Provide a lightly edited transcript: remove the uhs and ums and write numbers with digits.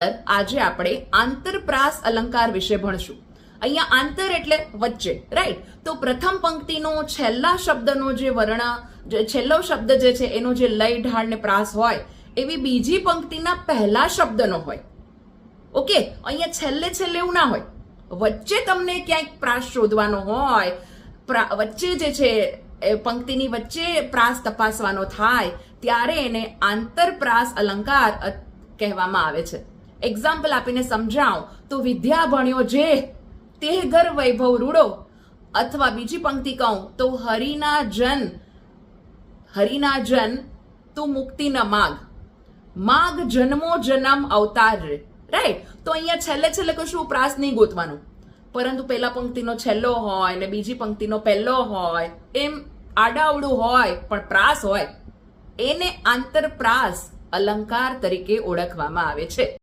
આજે આપણે આંતરપ્રાસ અલંકાર વિશે ભણશું। અહીંયા આંતર એટલે વચ્ચે, રાઈટ। તો પ્રથમ પંક્તિનો છેલ્લા શબ્દનો જે છેલ્લો શબ્દ જે છે એનો જે લય ઢાળ ને પ્રાસ હોય એવી બીજી પંક્તિના પહેલા શબ્દનો હોય। ઓકે, અહીંયા છેલ્લે એવું ના હોય, વચ્ચે તમને ક્યાંક પ્રાસ શોધવાનો હોય, વચ્ચે જે છે પંક્તિની વચ્ચે પ્રાસ તપાસવાનો થાય ત્યારે એને આંતરપ્રાસ અલંકાર કહેવામાં આવે છે। એક્ઝામ્પલ આપીને સમજાવું તો વિદ્યા ભણ્યો જે તે ઘર વૈભવ રૂડો, અથવા બીજી પંક્તિ કહું તો હરિના જન તું મુક્તિ ન માગ જન્મો જન્મ અવતાર રે, રાઈટ। તો અહીંયા છેલ્લે કશું પ્રાસ નહીં ગોતવાનું, પરંતુ પહેલા પંક્તિનો છેલ્લો હોય ને બીજી પંક્તિનો પહેલો હોય, એમ આડાવડું હોય પણ પ્રાસ હોય, એને આંતરપ્રાસ અલંકાર તરીકે ઓળખવામાં આવે છે।